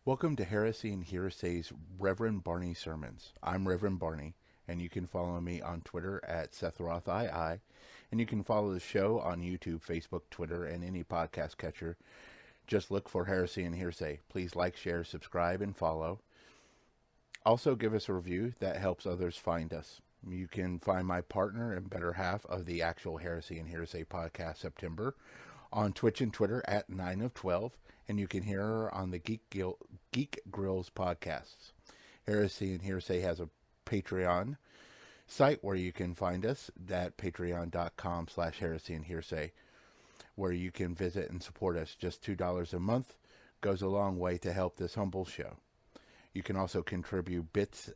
Welcome to Heresy and Hearsay's Reverend Barney Sermons. I'm Reverend Barney, and you can follow me on Twitter at SethRothII, and you can follow the show on YouTube, Facebook, Twitter, and any podcast catcher. Just look for Heresy and Hearsay. Please like, share, subscribe, and follow. Also, give us a review. That helps others find us. You can find my partner and better half of the actual Heresy and Hearsay podcast, September, on Twitch and Twitter at 9 of 12, and you can hear her on the Geek Grills podcasts. Heresy and Hearsay has a Patreon site where you can find us at patreon.com/heresy and hearsay, where you can visit and support us. Just $2 a month goes a long way to help this humble show. You can also contribute bits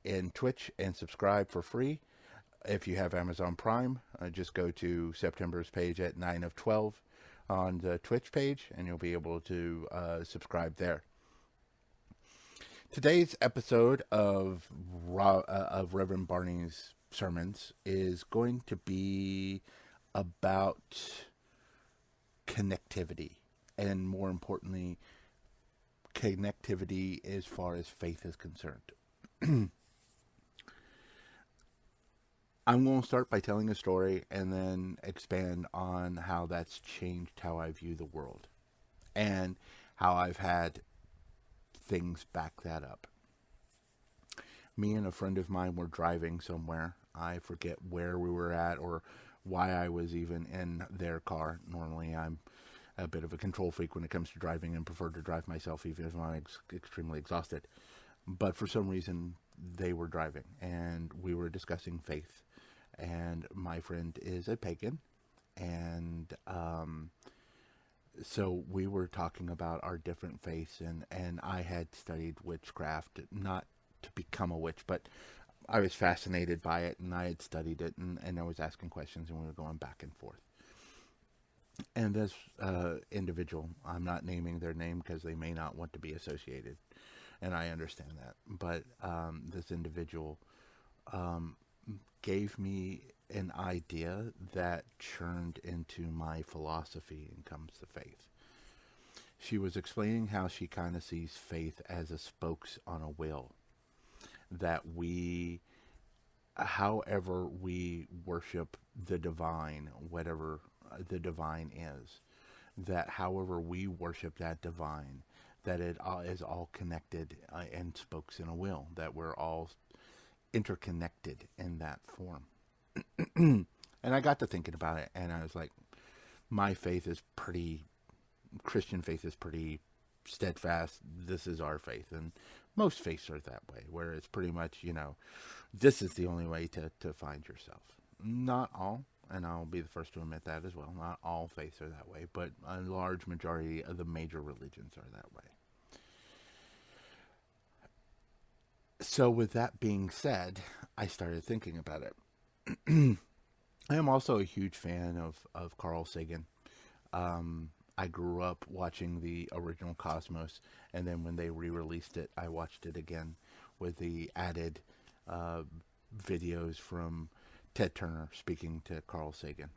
in Twitch and subscribe for free. If you have Amazon Prime, just go to September's page at 9 of 12 on the Twitch page, and you'll be able to subscribe there. Today's episode of Reverend Barney's sermons is going to be about connectivity, and more importantly, connectivity as far as faith is concerned. I'm going to start by telling a story and then expand on how that's changed how I view the world and how I've had things back that up. Me and a friend of mine were driving somewhere. I forget where we were at or why I was even in their car. Normally I'm a bit of a control freak when it comes to driving and prefer to drive myself even if I'm extremely exhausted. But for some reason they were driving and we were discussing faith. And my friend is a pagan, and so we were talking about our different faiths, and I had studied witchcraft, not to become a witch, but I was fascinated by it, and I had studied it, and I was asking questions, and we were going back and forth. And this individual, I'm not naming their name because they may not want to be associated, and I understand that, but this individual gave me an idea that churned into my philosophy and comes to faith. She was explaining how she kind of sees faith as a spokes on a wheel. That however we worship the divine, whatever the divine is, that however we worship that divine, that it is all connected and spokes in a wheel, that we're all interconnected in that form. And I got to thinking about it, and I was like, my faith is Christian faith is pretty steadfast. This is our faith, and most faiths are that way, where it's pretty much, this is the only way to find yourself. Not all, and I'll be the first to admit that as well. Not all faiths are that way, but a large majority of the major religions are that way. So with that being said, I started thinking about it. I am also a huge fan of Carl Sagan. I grew up watching the original Cosmos, and then when they re-released it, I watched it again with the added videos from Ted Turner speaking to Carl Sagan.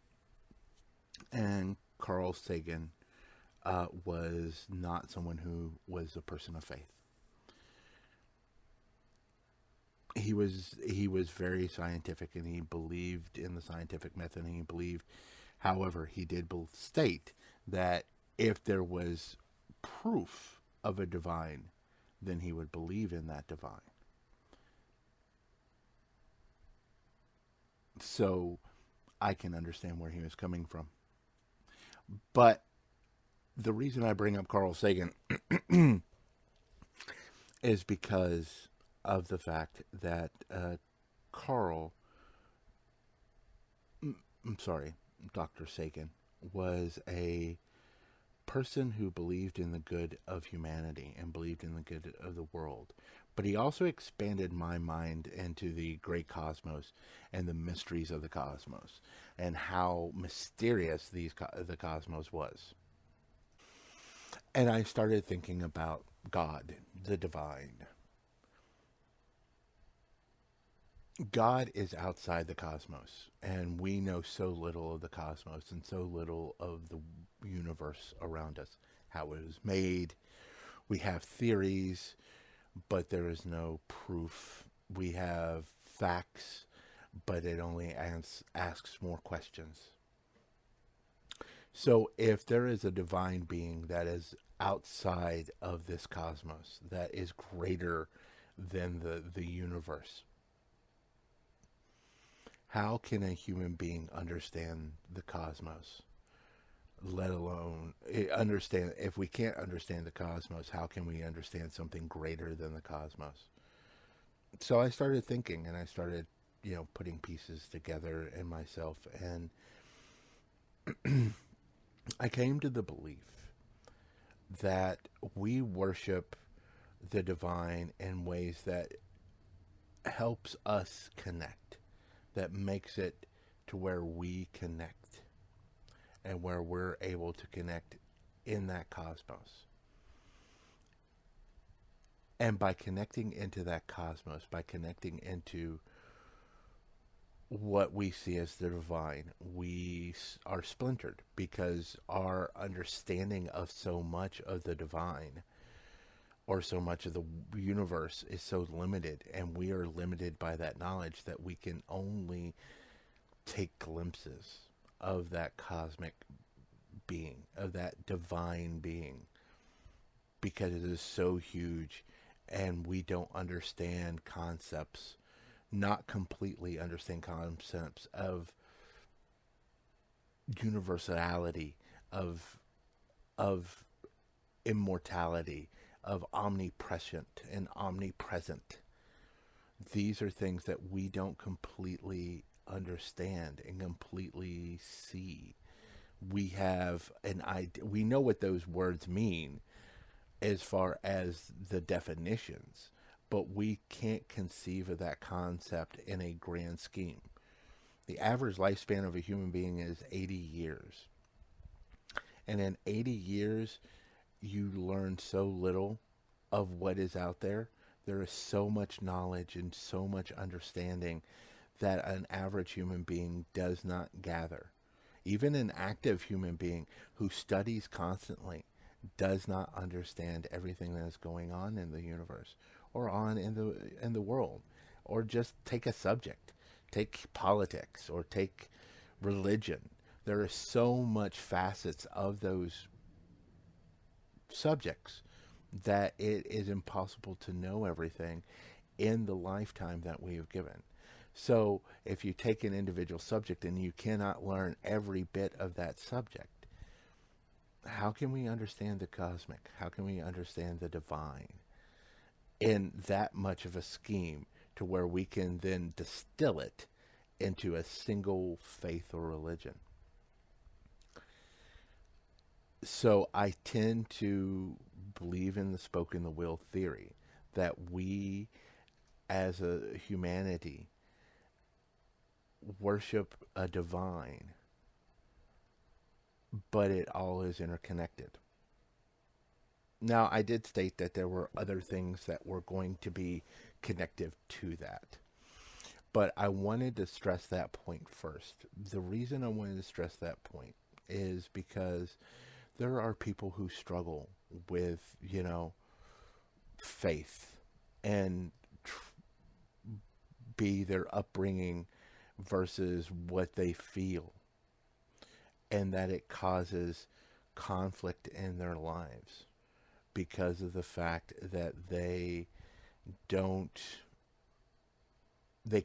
And Carl Sagan was not someone who was a person of faith. He was very scientific, and he believed in the scientific method, and he believed, however, he did state that if there was proof of a divine, then he would believe in that divine. So I can understand where he was coming from. But the reason I bring up Carl Sagan is because of the fact that Dr. Sagan was a person who believed in the good of humanity and believed in the good of the world. But he also expanded my mind into the great cosmos and the mysteries of the cosmos and how mysterious the cosmos was. And I started thinking about God, the divine. God is outside the cosmos, and we know so little of the cosmos and so little of the universe around us, how it was made, We have theories, but there is no proof. We have facts, but it only asks more questions. So if there is a divine being that is outside of this cosmos, that is greater than the universe, how can a human being understand the cosmos? Let alone understand, if we can't understand the cosmos, how can we understand something greater than the cosmos? So I started thinking, and I started, putting pieces together in myself, and I came to the belief that we worship the divine in ways that helps us connect, that makes it to where we connect and where we're able to connect in that cosmos. And by connecting into that cosmos, by connecting into what we see as the divine, we are splintered because our understanding of so much of the divine or so much of the universe is so limited, and we are limited by that knowledge that we can only take glimpses of that cosmic being, of that divine being, because it is so huge, and we don't understand concepts, not completely understand concepts of universality, of immortality, of omnipresent and omnipresent. These are things that we don't completely understand and completely see. We have an idea, we know what those words mean as far as the definitions, but we can't conceive of that concept in a grand scheme. The average lifespan of a human being is 80 years. And in 80 years, you learn so little of what is out there. There is so much knowledge and so much understanding that an average human being does not gather. Even an active human being who studies constantly does not understand everything that is going on in the universe or on in the world. Or just take a subject, take politics, or take religion. There are so much facets of those subjects that it is impossible to know everything in the lifetime that we have given. So if you take an individual subject and you cannot learn every bit of that subject, how can we understand the cosmic? How can we understand the divine in that much of a scheme to where we can then distill it into a single faith or religion? So I tend to believe in the spoken the will theory, that we as a humanity worship a divine, but it all is interconnected. Now, I did state that there were other things that were going to be connective to that, but I wanted to stress that point first. The reason I wanted to stress that point is because there are people who struggle with, faith and be their upbringing versus what they feel, and that it causes conflict in their lives because of the fact that they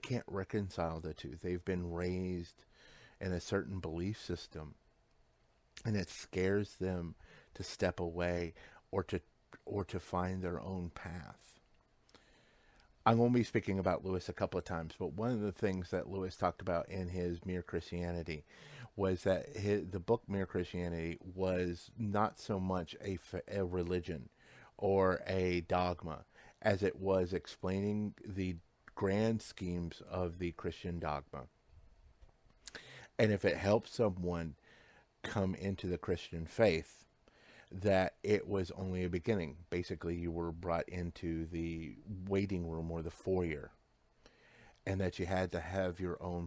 can't reconcile the two. They've been raised in a certain belief system, and it scares them to step away or to find their own path. I'm going to be speaking about Lewis a couple of times, but one of the things that Lewis talked about in his Mere Christianity was that the book Mere Christianity was not so much a religion or a dogma as it was explaining the grand schemes of the Christian dogma. And if it helps someone come into the Christian faith, that it was only a beginning. Basically, you were brought into the waiting room or the foyer, and that you had to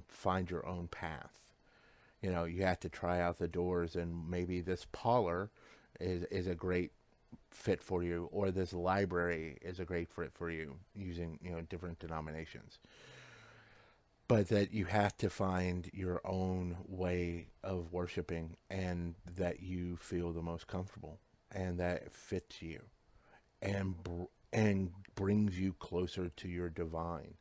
find your own path. You had to try out the doors, and maybe this parlor is a great fit for you, or this library is a great fit for you, using, different denominations. But that you have to find your own way of worshiping, and that you feel the most comfortable, and that fits you, and and brings you closer to your divine.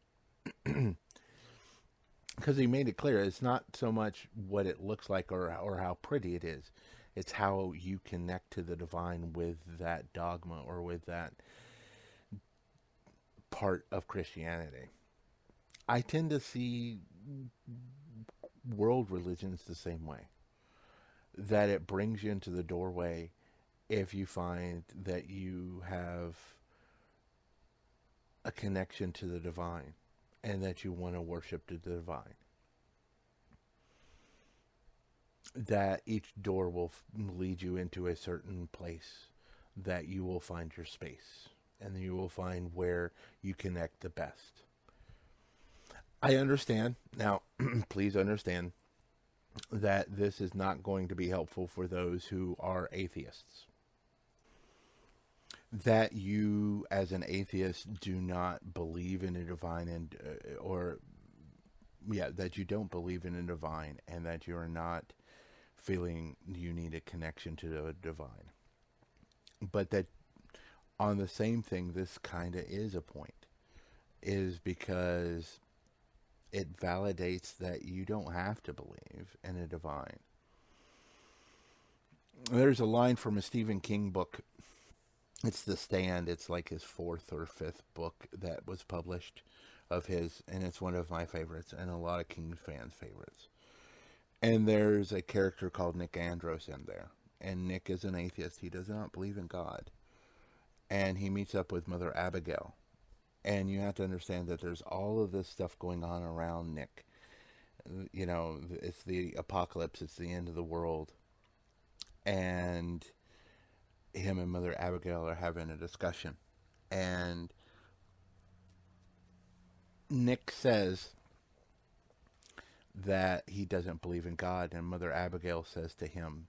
Because he made it clear, it's not so much what it looks like, or how pretty it is. It's how you connect to the divine with that dogma, or with that part of Christianity. I tend to see world religions the same way. That it brings you into the doorway if you find that you have a connection to the divine, and that you want to worship the divine. That each door will lead you into a certain place, that you will find your space, and you will find where you connect the best. I understand. Now, please understand that this is not going to be helpful for those who are atheists. That you, as an atheist, do not believe in a divine, that you don't believe in a divine, and that you are not feeling you need a connection to the divine. But that on the same thing, this kind of is a point, is because it validates that you don't have to believe in a divine. There's a line from a Stephen King book. It's The Stand. It's like his 4th or 5th book that was published of his, and it's one of my favorites, and a lot of King fans' favorites. And there's a character called Nick Andros in there. And Nick is an atheist. He does not believe in God. And he meets up with Mother Abigail. And you have to understand that there's all of this stuff going on around Nick. It's the apocalypse. It's the end of the world. And him and Mother Abigail are having a discussion. And Nick says that he doesn't believe in God, and Mother Abigail says to him,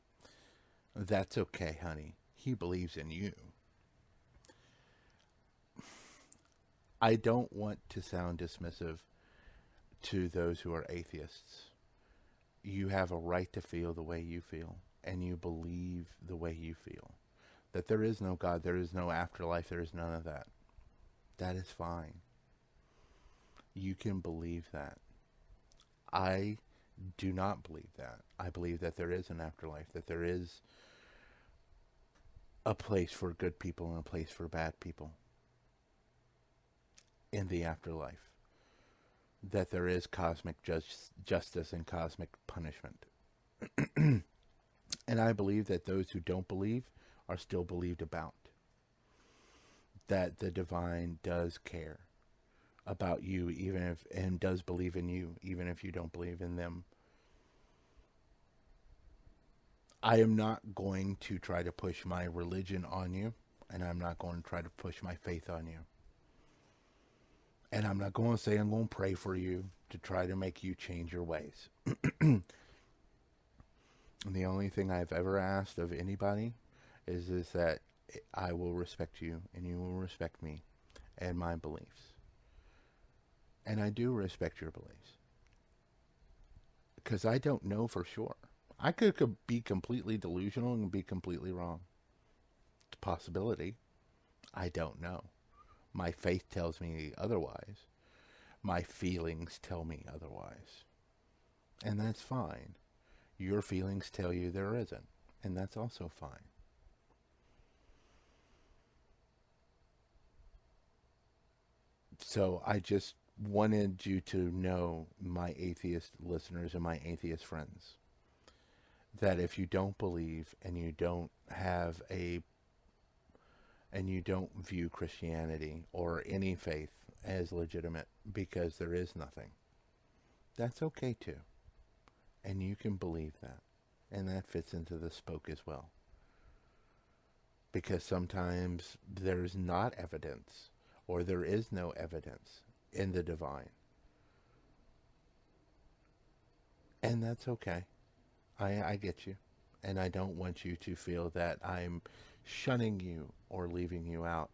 "That's okay, honey. He believes in you." I don't want to sound dismissive to those who are atheists. You have a right to feel the way you feel, and you believe the way you feel. That there is no God, there is no afterlife, there is none of that. That is fine. You can believe that. I do not believe that. I believe that there is an afterlife, that there is a place for good people and a place for bad people in the afterlife. That there is cosmic justice and cosmic punishment. And I believe that those who don't believe are still believed about. That the divine does care about you, and does believe in you, even if you don't believe in them. I am not going to try to push my religion on you, and I'm not going to try to push my faith on you. And I'm not going to say I'm going to pray for you to try to make you change your ways. And the only thing I've ever asked of anybody is that I will respect you, and you will respect me and my beliefs. And I do respect your beliefs. Because I don't know for sure. I could be completely delusional and be completely wrong. It's a possibility. I don't know. My faith tells me otherwise. My feelings tell me otherwise. And that's fine. Your feelings tell you there isn't. And that's also fine. So I just wanted you to know, my atheist listeners and my atheist friends, that if you don't believe, and you don't view Christianity or any faith as legitimate because there is nothing, that's okay too. And you can believe that. And that fits into the spoke as well. Because sometimes there's not evidence, or there is no evidence in the divine. And that's okay. I get you. And I don't want you to feel that I'm shunning you or leaving you out.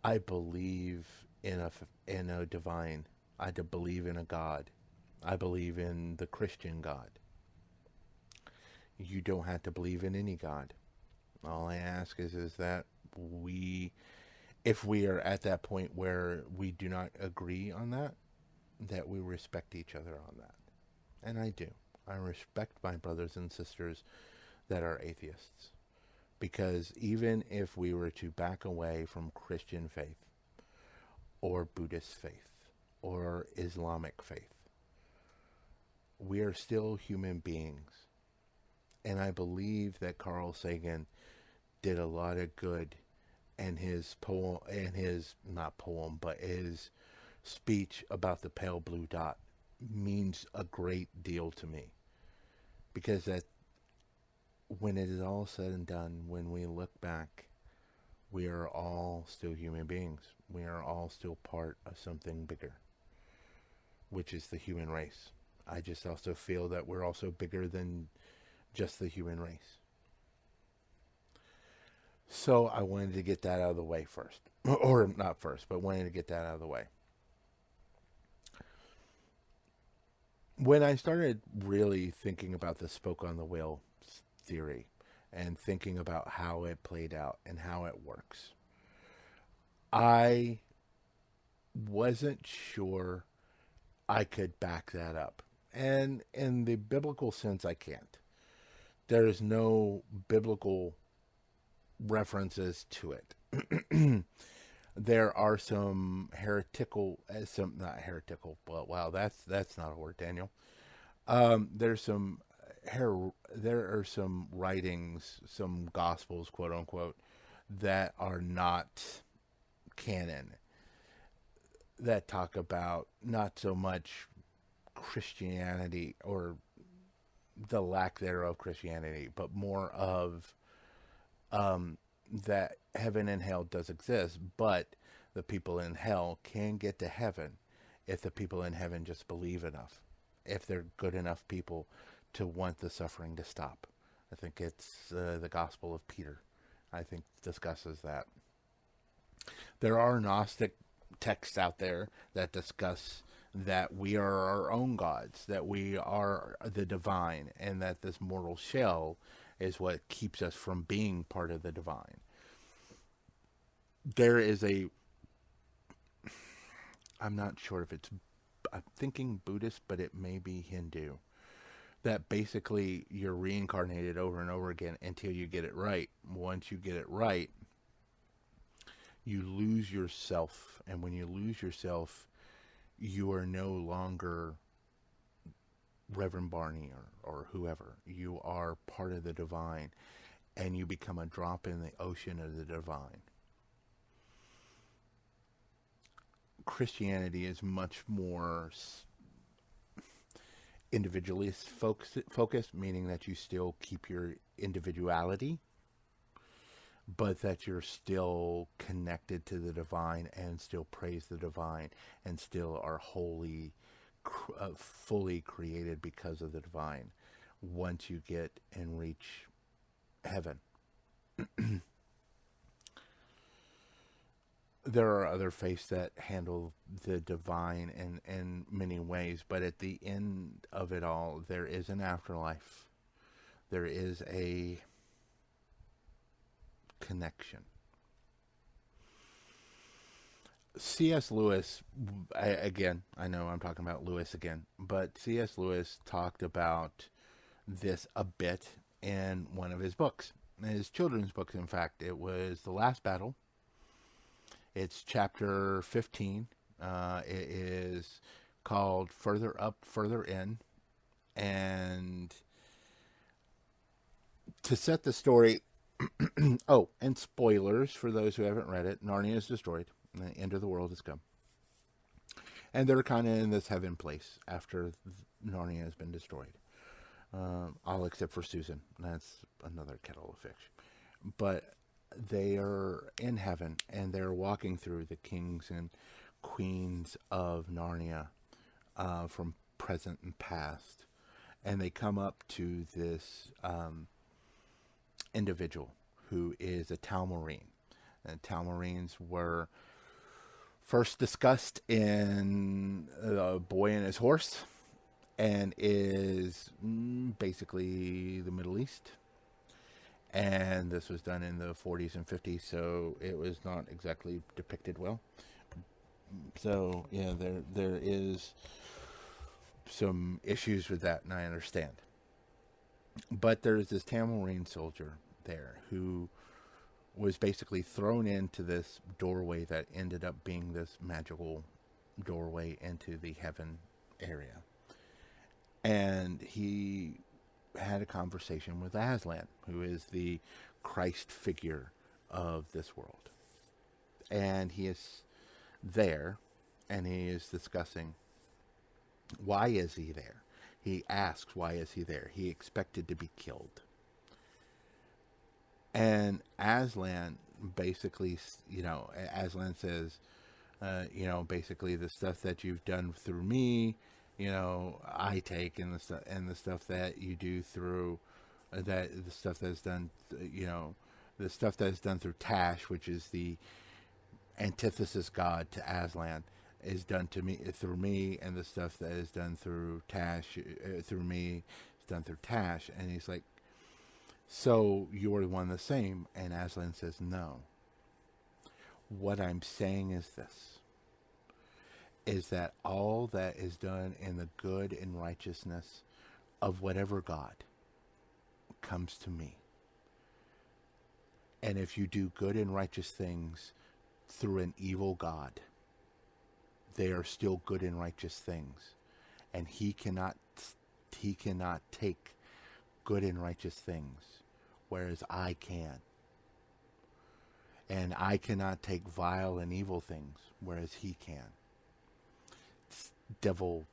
I believe in a divine. I believe in a God. I believe in the Christian God. You don't have to believe in any God. All I ask is that we, if we are at that point where we do not agree on that, that we respect each other on that. And I do. I respect my brothers and sisters that are atheists. Because even if we were to back away from Christian faith, or Buddhist faith, or Islamic faith, we are still human beings. And I believe that Carl Sagan did a lot of good, and his poem, and his, not poem, but his speech about the pale blue dot means a great deal to me. Because that, when it is all said and done, when we look back, we are all still human beings. We are all still part of something bigger, which is the human race. I just also feel that we're also bigger than just the human race. So I wanted to get that out of the way first. Or not first, but wanted to get that out of the way. When I started really thinking about the spoke on the wheel theory and thinking about how it played out and how it works, I wasn't sure I could back that up. And in the biblical sense, I can't. There is no biblical references to it. There are some heretical, not heretical, but wow, that's not a word, Daniel. There are some writings, some gospels, quote unquote, that are not canon, that talk about not so much Christianity or the lack thereof Christianity, but more of that heaven and hell does exist, but the people in hell can get to heaven if the people in heaven just believe enough, if they're good enough people to want the suffering to stop. I think it's the Gospel of Peter, I think, discusses that. There are Gnostic texts out there that discuss that we are our own gods, that we are the divine, and that this mortal shell is what keeps us from being part of the divine. There is I'm not sure if I'm thinking Buddhist, but it may be Hindu, that basically you're reincarnated over and over again until you get it right. Once you get it right, you lose yourself. And when you lose yourself, you are no longer Reverend Barney or whoever. You are part of the divine, and you become a drop in the ocean of the divine. Christianity is much more individualist focused, meaning that you still keep your individuality, but that you're still connected to the divine and still praise the divine and still are wholly, fully created because of the divine once you get and reach heaven. There are other faiths that handle the divine in many ways, but at the end of it all, there is an afterlife. There is a connection. C.S. Lewis, I know I'm talking about Lewis again, but C.S. Lewis talked about this a bit in one of his books, his children's books, in fact. It was The Last Battle. It's chapter 15. It is called Further Up, Further In. And to set the story, oh, and spoilers for those who haven't read it, Narnia is destroyed, and the end of the world has come. And they're kind of in this heaven place after Narnia has been destroyed. All except for Susan. That's another kettle of fish. But they are in heaven, and they're walking through the kings and queens of Narnia from present and past. And they come up to this individual who is a Talmarine. And Talmarines were first discussed in A Boy and His Horse, and is basically the Middle East. And this was done in the 40s and 50s, so it was not exactly depicted well. So yeah, there is some issues with that, and I understand. But there's this Tamarine soldier there who was basically thrown into this doorway that ended up being this magical doorway into the heaven area. And he had a conversation with Aslan, who is the Christ figure of this world. And he is there, and he is discussing, why is he there? He asks, why is he there? He expected to be killed. And Aslan basically, Aslan says, basically the stuff that you've done through me, I take, and the stuff that you do through, the stuff that's done, the stuff that is done through Tash, which is the antithesis god to Aslan, is done to me through me, and the stuff that is done through Tash through me is done through Tash. And he's like, so you're one the same? And Aslan says, no. What I'm saying is this, is that all that is done in the good and righteousness of whatever God comes to me. And if you do good and righteous things through an evil God, they are still good and righteous things. And he cannot take good and righteous things, whereas I can. And I cannot take vile and evil things, whereas he can. It's devil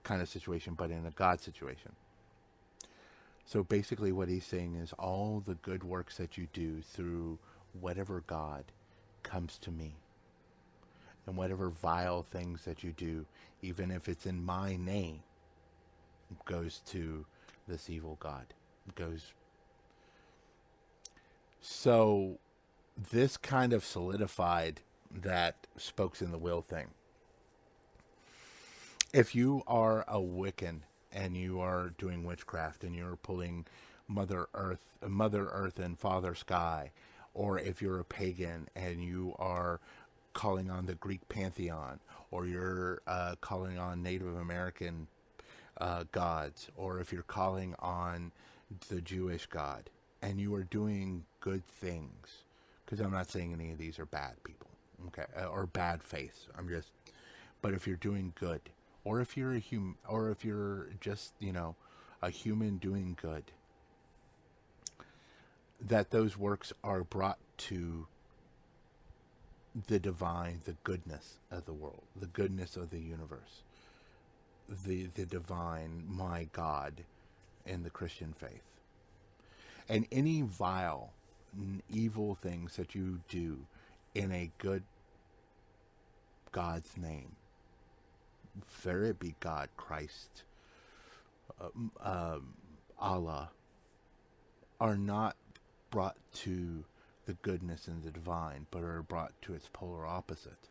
kind of situation, but in a God situation. So basically what he's saying is, all the good works that you do through whatever God comes to me. And whatever vile things that you do, even if it's in my name, goes to this evil God. So this kind of solidified that spokes in the will thing. If you are a Wiccan and you are doing witchcraft and you're pulling Mother Earth and Father Sky, or if you're a pagan and you are calling on the Greek pantheon, or you're calling on Native American gods, or if you're calling on the Jewish God, and you are doing good things, because I'm not saying any of these are bad people, okay, or bad faith. But if you're doing good, or if you're a human, or if you're just, a human doing good, that those works are brought to the divine, the goodness of the world, the goodness of the universe, the divine, my God, in the Christian faith. And any vile, evil things that you do in a good God's name, whether it be God, Christ, Allah, are not brought to the goodness and the divine, but are brought to its polar opposite.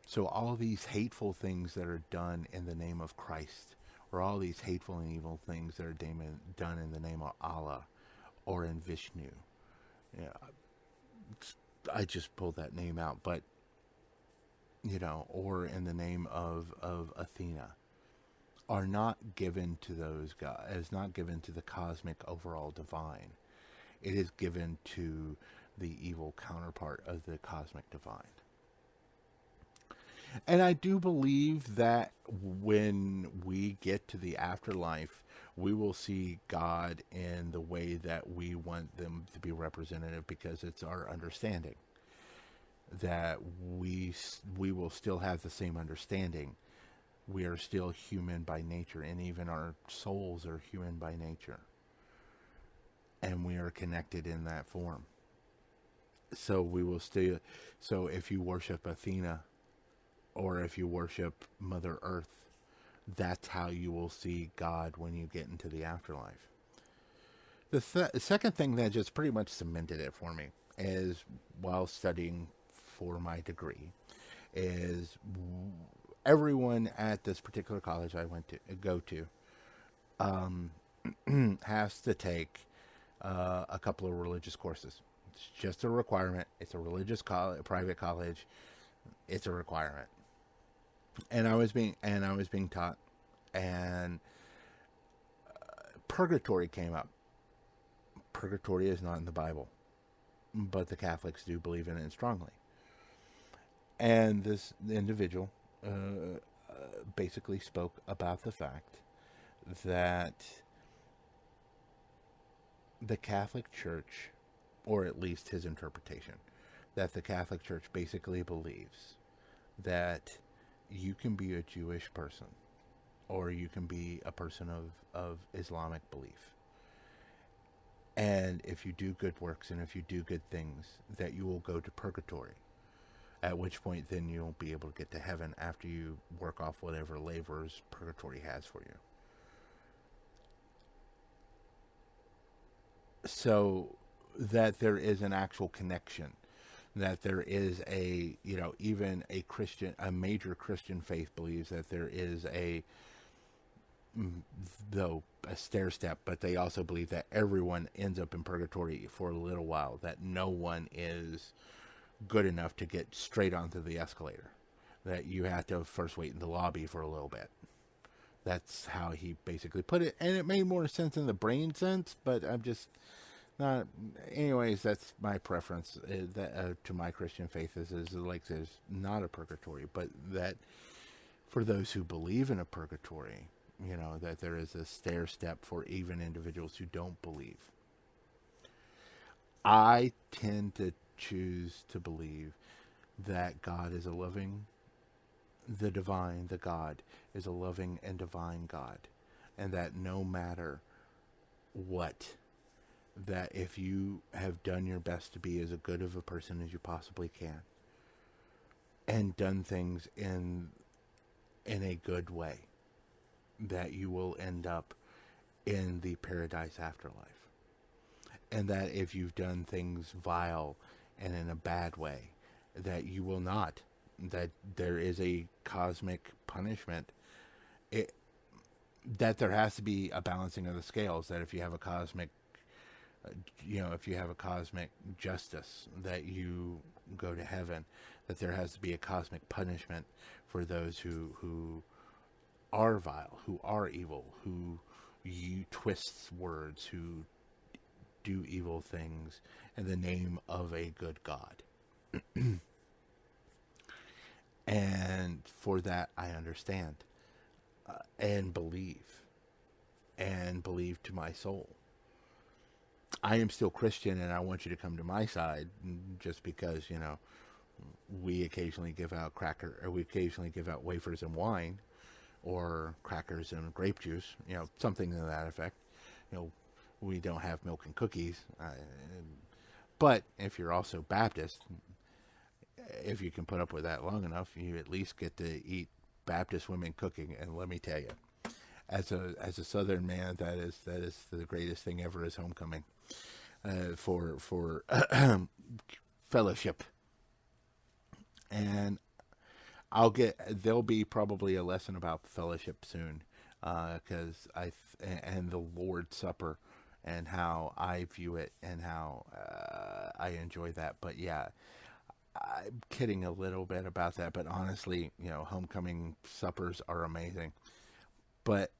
So all these hateful things that are done in the name of Christ, or all these hateful and evil things that are done in the name of Allah, or in Vishnu, I just pulled that name out, but or in the name of Athena, are not given to those gods, is not given to the cosmic overall divine. It is given to the evil counterpart of the cosmic divine. And I do believe that when we get to the afterlife, we will see God in the way that we want them to be representative, because it's our understanding that we will still have the same understanding. We are still human by nature, and even our souls are human by nature. And we are connected in that form. So we will still, so if you worship Athena, or if you worship Mother Earth, that's how you will see God when you get into the afterlife. The second thing that just pretty much cemented it for me is while studying for my degree is everyone at this particular college I went to go to has to take a couple of religious courses. It's just a requirement. It's a religious college, private college. It's a requirement. And I was being taught, and purgatory came up. Purgatory is not in the Bible, but the Catholics do believe in it strongly. And this individual basically spoke about the fact that the Catholic Church, or at least his interpretation, that the Catholic Church basically believes that you can be a Jewish person or you can be a person of Islamic belief. And if you do good works and if you do good things, that you will go to purgatory. At which point then you'll be able to get to heaven after you work off whatever labors purgatory has for you. So that there is an actual connection, that there is a, even a major Christian faith believes that there is though a stair step, but they also believe that everyone ends up in purgatory for a little while, that no one is good enough to get straight onto the escalator, that you have to first wait in the lobby for a little bit. That's how he basically put it, and it made more sense in the brain sense, but I'm just not. Anyways, that's my preference. To my Christian faith is like there's not a purgatory, but that for those who believe in a purgatory, that there is a stair step for even individuals who don't believe. I tend to choose to believe that God is the God is a loving and divine God, and that no matter what, that if you have done your best to be as good of a person as you possibly can, and done things in a good way, that you will end up in the paradise afterlife. And that if you've done things vile and in a bad way, that you will not, that there is a cosmic punishment. That there has to be a balancing of the scales, that if you have a cosmic justice, that you go to heaven, that there has to be a cosmic punishment for those who are vile, who are evil, who twist words, who do evil things in the name of a good God. And for that, I understand and believe to my soul. I am still Christian, and I want you to come to my side, just because, we occasionally give out wafers and wine, or crackers and grape juice, something to that effect. We don't have milk and cookies. But if you're also Baptist, if you can put up with that long enough, you at least get to eat Baptist women cooking. And let me tell you, as a Southern man, that is the greatest thing ever, is homecoming, for fellowship. And there'll be probably a lesson about fellowship soon, because and the Lord's Supper, and how I view it, and how I enjoy that. But yeah, I'm kidding a little bit about that, but honestly, homecoming suppers are amazing. But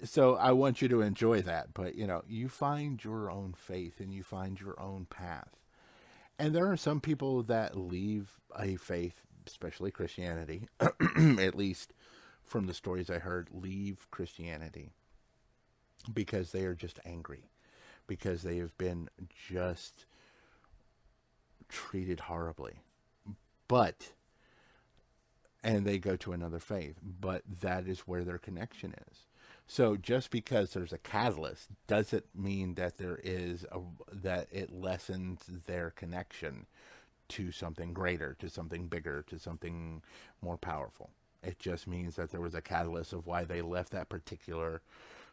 so I want you to enjoy that, but you find your own faith and you find your own path. And there are some people that leave a faith, especially Christianity, at least from the stories I heard, leave Christianity because they are just angry, because they have been just treated horribly. And they go to another faith, but that is where their connection is. So just because there's a catalyst doesn't mean that that it lessens their connection to something greater, to something bigger, to something more powerful. It just means that there was a catalyst of why they left that particular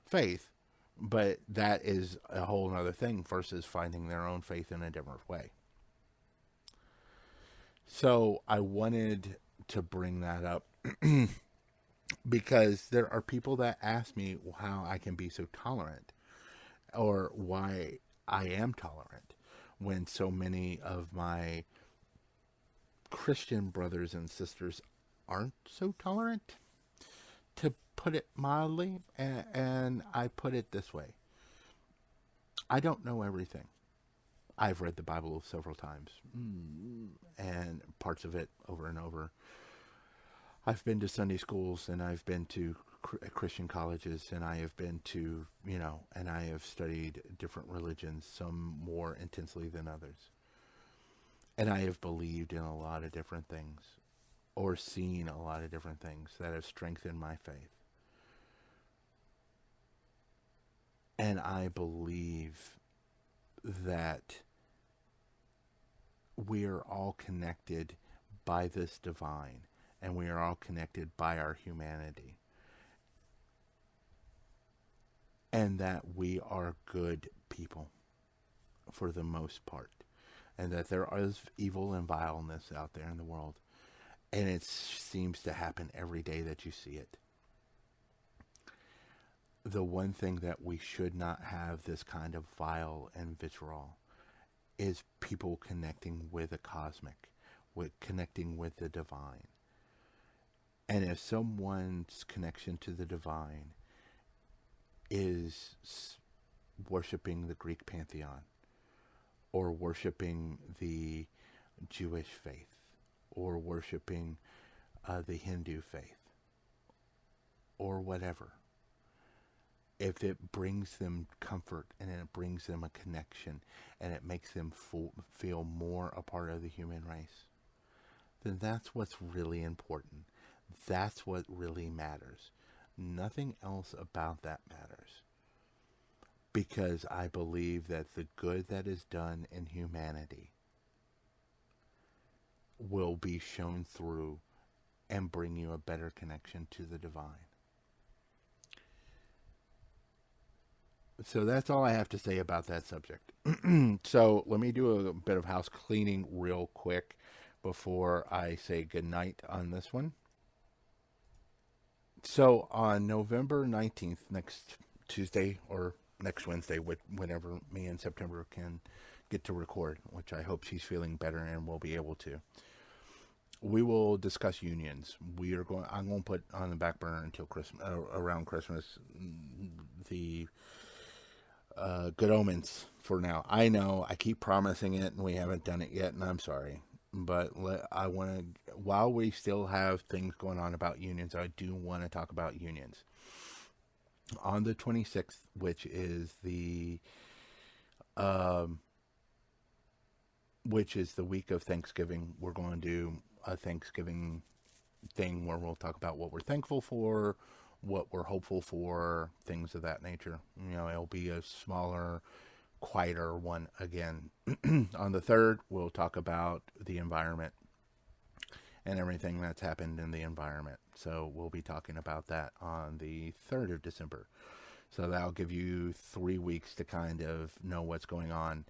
faith, But that is a whole other thing versus finding their own faith in a different way. So I wanted to bring that up because there are people that ask me how I can be so tolerant or why I am tolerant when so many of my Christian brothers and sisters aren't so tolerant, to put it mildly. And I put it this way: I don't know everything. I've read the Bible several times and parts of it over and over. I've been to Sunday schools and I've been to Christian colleges and I have been to, and I have studied different religions, some more intensely than others. And I have believed in a lot of different things or seen a lot of different things that have strengthened my faith. And I believe that we are all connected by this divine, and we are all connected by our humanity. And that we are good people for the most part. And that there is evil and vileness out there in the world. And it seems to happen every day that you see it. The one thing that we should not have this kind of vile and vitriol is people connecting with the cosmic, with connecting with the divine. And if someone's connection to the divine is worshiping the Greek pantheon, or worshiping the Jewish faith, or worshiping the Hindu faith, or whatever, if it brings them comfort and it brings them a connection and it makes them feel more a part of the human race, then that's what's really important. That's what really matters. Nothing else about that matters. Because I believe that the good that is done in humanity will be shown through and bring you a better connection to the divine. So that's all I have to say about that subject. So let me do a bit of house cleaning real quick before I say goodnight on this one. So on November 19th, next Tuesday or next Wednesday, whenever me and September can get to record, which I hope she's feeling better and will be able to, we will discuss unions. I'm going to put on the back burner until Christmas, around Christmas, the good omens for now. I know I keep promising it and we haven't done it yet, and I'm sorry. But I want to, while we still have things going on about unions, I do want to talk about unions. On the 26th, which is the week of Thanksgiving, we're going to do a Thanksgiving thing where we'll talk about what we're thankful for, what we're hopeful for, things of that nature. It'll be a smaller, quieter one again. On the 3rd, we'll talk about the environment and everything that's happened in the environment. So we'll be talking about that on the 3rd of December. So that'll give you 3 weeks to kind of know what's going on.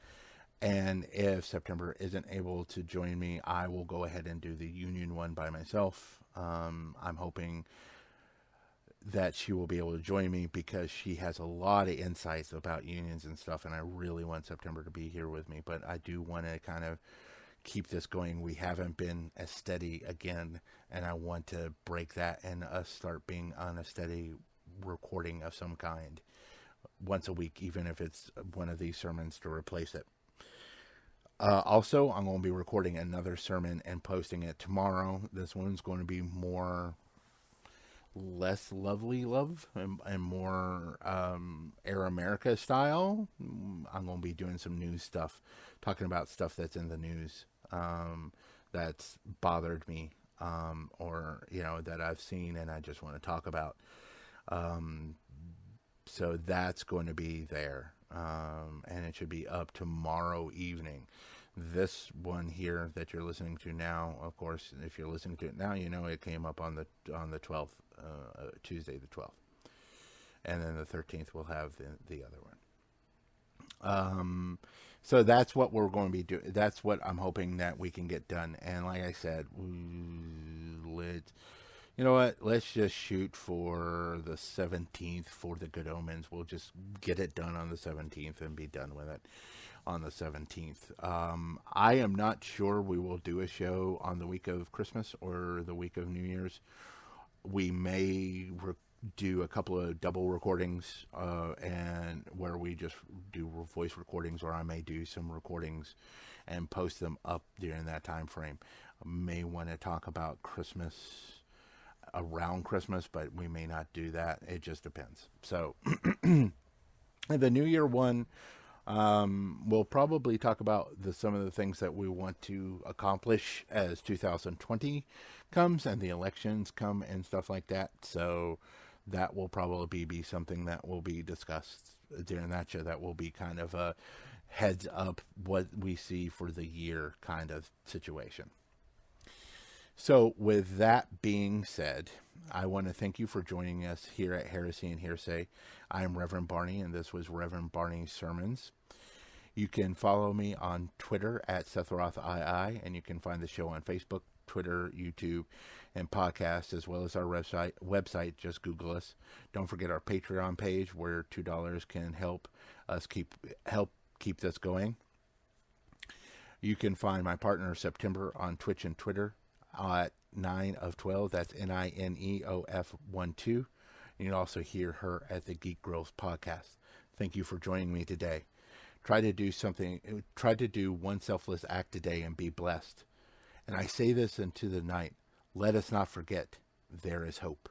And if September isn't able to join me, I will go ahead and do the union one by myself. I'm hoping that she will be able to join me because she has a lot of insights about unions and stuff, and I really want September to be here with me. But I do want to kind of keep this going. We haven't been as steady again, and I want to break that and us start being on a steady recording of some kind once a week, even if it's one of these sermons to replace it. Also, I'm going to be recording another sermon and posting it tomorrow. This one's going to be less lovely love and more Air America style. I'm going to be doing some news stuff, talking about stuff that's in the news that's bothered me or that I've seen and I just want to talk about. So that's going to be there, and it should be up tomorrow evening. This one here that you're listening to now, of course, if you're listening to it now, it came up on the 12th, Tuesday the 12th. and then the 13th we'll have the other one. So that's what we're going to be doing. That's what I'm hoping that we can get done. And like I said, you know what? Let's just shoot for the 17th for the Good Omens. We'll just get it done on the 17th and be done with it on the 17th. I am not sure we will do a show on the week of Christmas or the week of New Year's. We may do a couple of double recordings, and where we just do voice recordings, or I may do some recordings and post them up during that time frame. I may want to talk about Christmas around Christmas, but we may not do that. It just depends. So the New Year one, we'll probably talk about some of the things that we want to accomplish as 2020 comes and the elections come and stuff like that. So that will probably be something that will be discussed during that show. That will be kind of a heads up what we see for the year kind of situation. So with that being said, I want to thank you for joining us here at Heresy and Hearsay. I'm Reverend Barney, and this was Reverend Barney's Sermons. You can follow me on Twitter at SethRothII, and you can find the show on Facebook, Twitter, YouTube, and podcast, as well as our website. Just Google us. Don't forget our Patreon page, where $2 can help us keep this going. You can find my partner September on Twitch and Twitter at 9 of 12. That's NINEOF12. You can also hear her at the Geek Girls podcast. Thank you for joining me today. Try to do one selfless act a day and be blessed. And I say this into the night. Let us not forget, there is hope.